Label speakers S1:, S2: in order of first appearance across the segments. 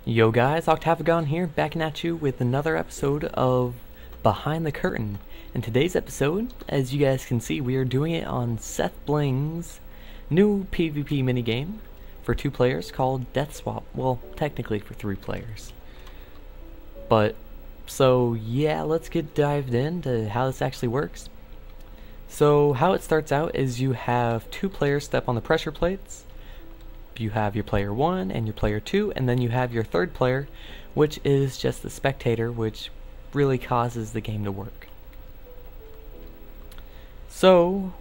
S1: Yo guys, Octavigon here, backing at you with another episode of Behind the Curtain. In today's episode, as you guys can see, we are doing it on Sethbling's new PvP minigame for 2 players called Death Swap. Well, technically for 3 players. But, so yeah, let's get dived into how this actually works. So, how it starts out is you have 2 players step on the pressure plates. You have your player 1 and your player 2, and then you have your 3rd player, which is just the spectator, which really causes the game to work. So,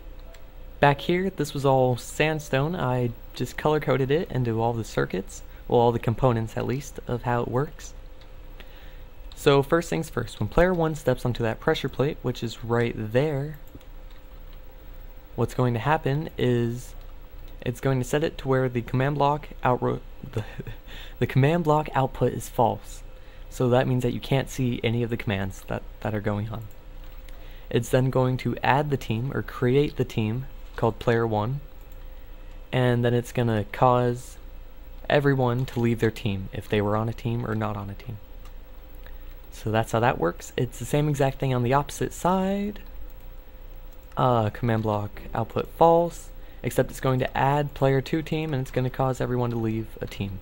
S1: back here, this was all sandstone. I just color coded it into all the circuits, well, all the components at least, of how it works. So first things first, when player 1 steps onto that pressure plate, which is right there, what's going to happen is it's going to set it to where the command block the command block output is false. So that means that you can't see any of the commands that are going on. It's then going to add the team, or create the team, called player 1, and then it's going to cause everyone to leave their team, if they were on a team or not on a team. So that's how that works. It's the same exact thing on the opposite side. Command block output false, except it's going to add player 2 team, and it's going to cause everyone to leave a team.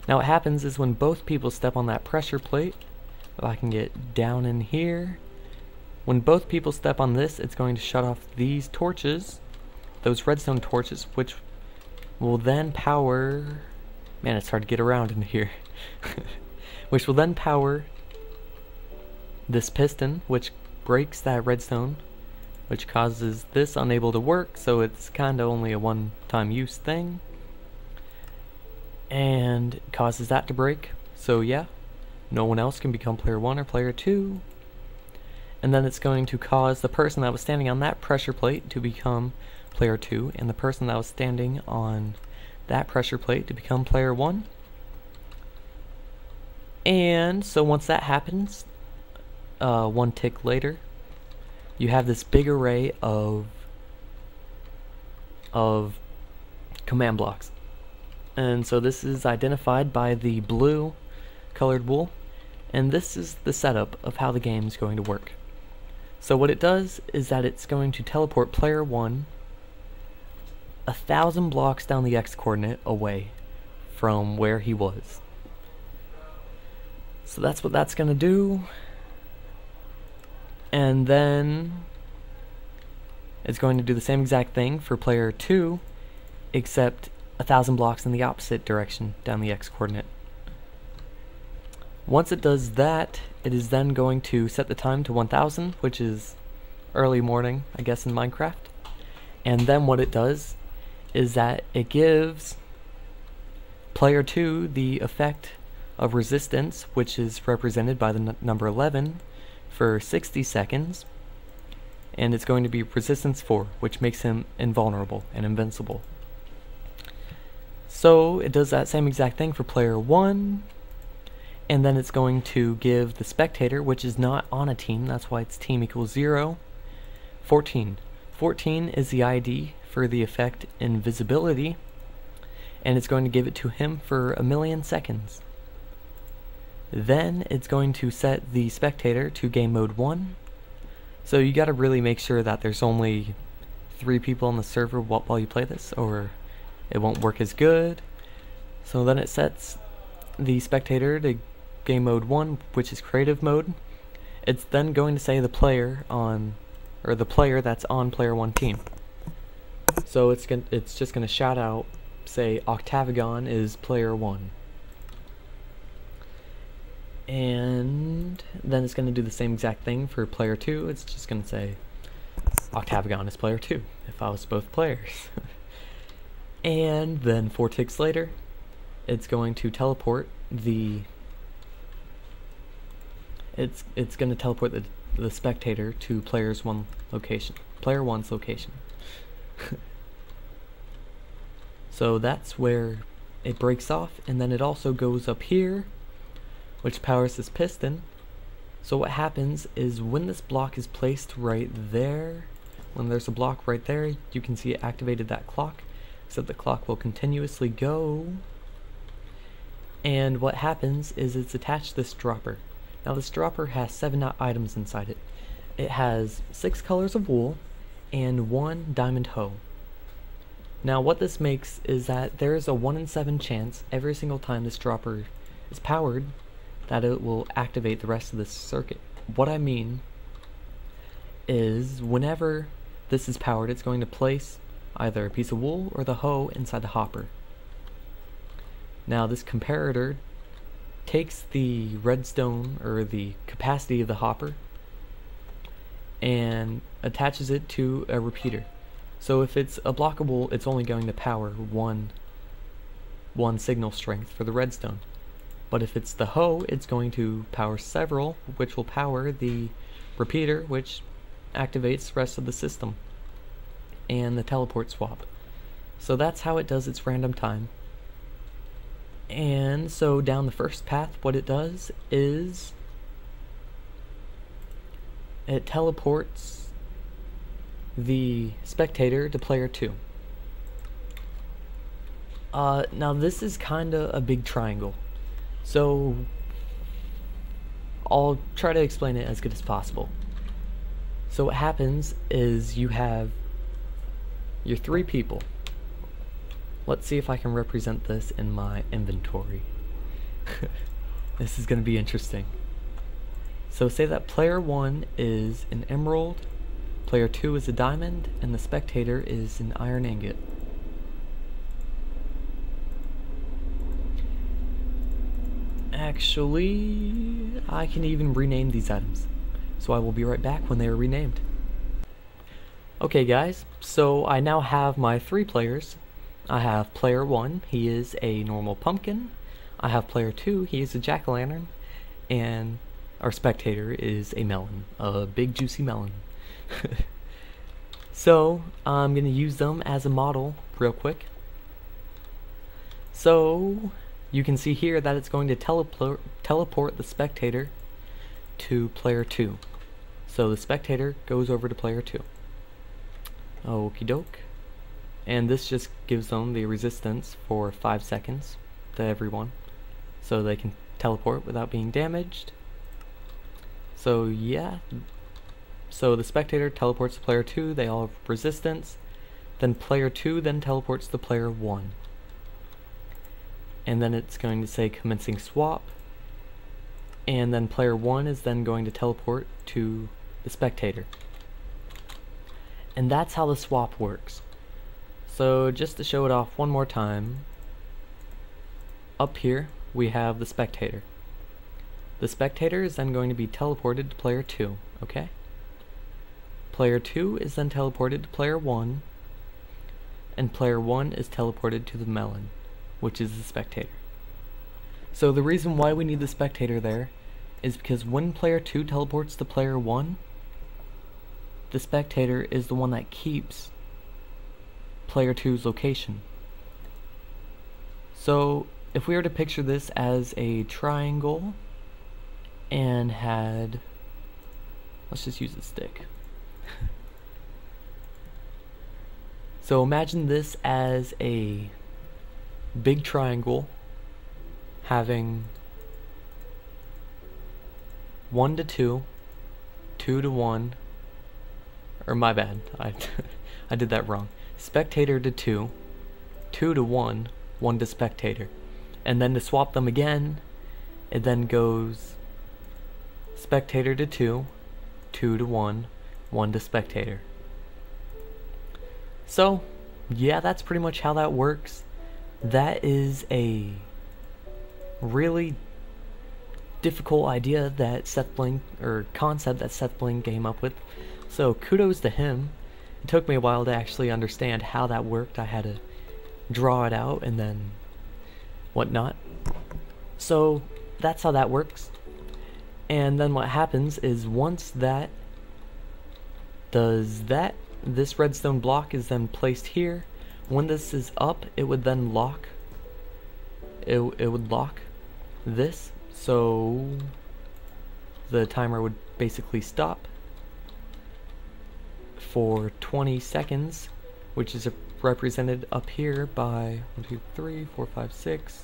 S1: Now what happens is when both people step on that pressure plate, if I can get down in here, when both people step on this, it's going to shut off these torches, those redstone torches, which will then power, man, it's hard to get around in here, which will then power this piston, which breaks that redstone, which causes this unable to work, so it's kinda only a one-time use thing, and causes that to break. So yeah, no one else can become player 1 or player 2, and then it's going to cause the person that was standing on that pressure plate to become player 2, and the person that was standing on that pressure plate to become player 1. And so once that happens, one tick later, you have this big array of command blocks. And so this is identified by the blue colored wool, and this is the setup of how the game is going to work. So what it does is that it's going to teleport player 1 1,000 blocks down the x-coordinate away from where he was. So that's what that's going to do. And then it's going to do the same exact thing for player 2, except 1,000 blocks in the opposite direction down the x-coordinate. Once it does that, it is then going to set the time to 1000, which is early morning, I guess, in Minecraft. And then what it does is that it gives player 2 the effect of resistance, which is represented by the number 11, for 60 seconds, and it's going to be resistance 4, which makes him invulnerable and invincible. So it does that same exact thing for player 1, and then it's going to give the spectator, which is not on a team, that's why it's team equals 0, 14. 14 is the ID for the effect invisibility, and it's going to give it to him for 1,000,000 seconds. Then it's going to set the spectator to game mode 1. So you gotta really make sure that there's only 3 people on the server while you play this, or it won't work as good. So then it sets the spectator to game mode 1, which is creative mode. It's then going to say the player on, or the player that's on player 1 team. So it's just gonna shout out, say Octavigon is player 1. And then it's going to do the same exact thing for player 2. It's just going to say Octavigon is player 2 if I was both players. And then 4 ticks later, it's going to teleport the it's going to teleport the spectator to player 1's location. So that's where it breaks off, and then it also goes up here, which powers this piston. So what happens is when this block is placed right there, when there's a block right there, you can see it activated that clock, except the clock will continuously go And what happens is it's attached to this dropper. Now this dropper has 7 items inside it. It has 6 colors of wool and 1 diamond hoe. Now what this makes is that there is a 1 in 7 chance every single time this dropper is powered that it will activate the rest of this circuit. What I mean is whenever this is powered, it's going to place either a piece of wool or the hoe inside the hopper. Now this comparator takes the redstone or the capacity of the hopper and attaches it to a repeater. So if it's a block of wool, it's only going to power one signal strength for the redstone. But if it's the hoe, it's going to power several, which will power the repeater, which activates the rest of the system, and the teleport swap. So that's how it does its random time. And so down the first path, what it does is it teleports the spectator to player 2. Now this is kinda a big triangle, so I'll try to explain it as good as possible. So what happens is you have your 3 people. Let's see if I can represent this in my inventory. This is going to be interesting. So say that player 1 is an emerald, player 2 is a diamond, and the spectator is an iron ingot. Actually, I can even rename these items. So I will be right back when they are renamed. Okay guys, so I now have my 3 players. I have player 1, he is a normal pumpkin. I have player 2, he is a jack-o'-lantern. And our spectator is a melon, a big juicy melon. So I'm going to use them as a model real quick. So you can see here that it's going to teleport the spectator to player 2. So the spectator goes over to player 2. Okie doke. And this just gives them the resistance for 5 seconds to everyone, so they can teleport without being damaged. So yeah, so the spectator teleports to player 2, they all have resistance, then player 2 then teleports to player 1. And then it's going to say commencing swap, and then player 1 is then going to teleport to the spectator. And that's how the swap works. So just to show it off one more time, up here we have the spectator. The spectator is then going to be teleported to player 2, okay? Player 2 is then teleported to player 1, and player 1 is teleported to the melon, which is the spectator. So the reason why we need the spectator there is because when player 2 teleports to player 1, the spectator is the one that keeps player 2's location. So if we were to picture this as a triangle and had, let's just use a stick. So imagine this as a big triangle having 1 to 2, 2 to 1, or my bad, I did that wrong. Spectator to 2, 2 to 1, 1 to spectator. And then to swap them again, it then goes spectator to 2, 2 to 1, 1 to spectator. So, yeah, that's pretty much how that works. That is a really difficult idea that Sethbling, or concept that Sethbling came up with. So kudos to him. It took me a while to actually understand how that worked. I had to draw it out and then whatnot. So that's how that works. And then what happens is once that does that, this redstone block is then placed here. When this is up, it would then lock. It would lock this, so the timer would basically stop for 20 seconds, which is represented up here by 1, 2, 3, 4, 5, 6,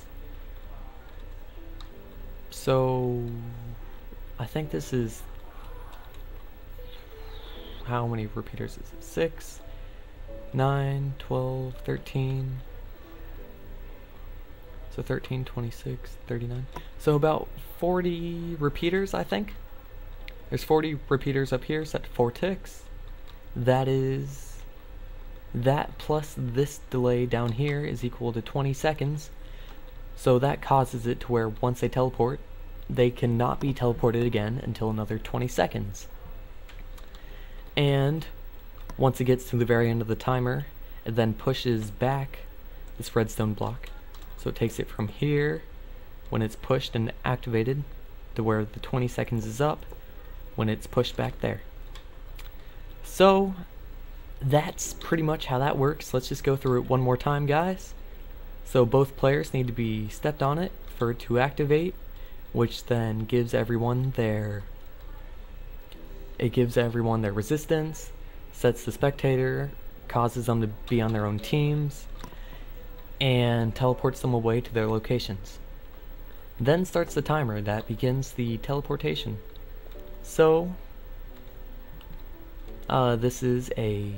S1: So I think this is, how many repeaters is it? 6, 9, 12, 13. So 13, 26, 39. So about 40 repeaters, I think. There's 40 repeaters up here set to 4 ticks. That plus this delay down here is equal to 20 seconds. So that causes it to where once they teleport, they cannot be teleported again until another 20 seconds. And once it gets to the very end of the timer, it then pushes back this redstone block. So it takes it from here, when it's pushed and activated, to where the 20 seconds is up, when it's pushed back there. So that's pretty much how that works. Let's just go through it one more time, guys. So both players need to be stepped on it for it to activate, which then gives everyone their resistance, sets the spectator, causes them to be on their own teams, and teleports them away to their locations. Then starts the timer that begins the teleportation. So this is a,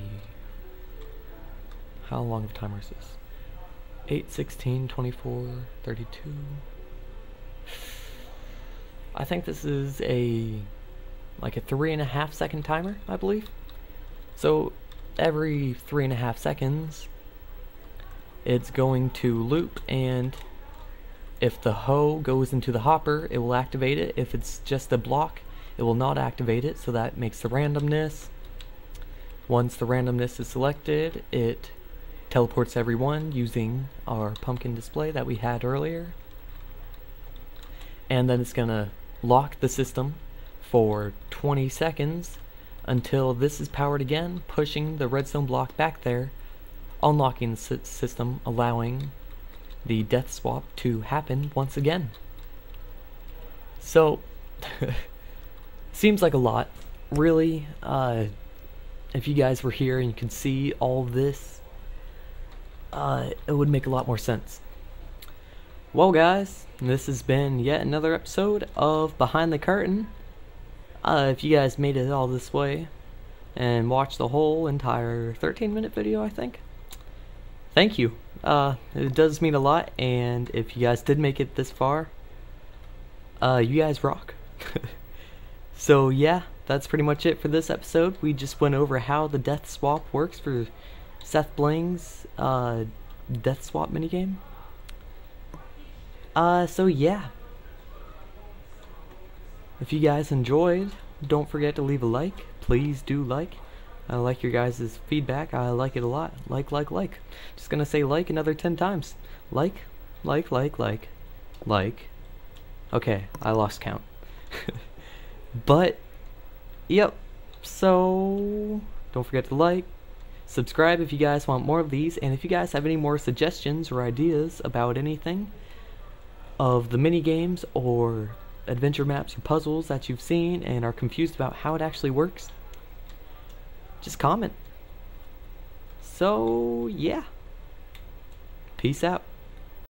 S1: how long of a timer is this? 8, 16, 24, 32. I think this is like a 3.5 second timer, I believe. So every 3.5 seconds it's going to loop, and if the hoe goes into the hopper, it will activate it. If it's just a block, it will not activate it, so that makes the randomness. Once the randomness is selected, it teleports everyone using our pumpkin display that we had earlier. And then it's gonna lock the system for 20 seconds until this is powered again, pushing the redstone block back there, unlocking the system, allowing the death swap to happen once again. So seems like a lot, really. If you guys were here and you can see all this, it would make a lot more sense. Well, guys, this has been yet another episode of Behind the Curtain. If you guys made it all this way and watched the whole entire 13-minute video, I think, thank you. It does mean a lot, and if you guys did make it this far, you guys rock. So yeah, that's pretty much it for this episode. We just went over how the death swap works for Sethbling's death swap minigame. So yeah, if you guys enjoyed, don't forget to leave a like. Please do like. I like your guys' feedback. I like it a lot. Like. Just gonna say like another 10 times. Like. Okay, I lost count. But, yep. So, don't forget to like. Subscribe if you guys want more of these. And if you guys have any more suggestions or ideas about anything of the mini games or adventure maps or puzzles that you've seen and are confused about how it actually works, just comment. So, yeah. Peace out.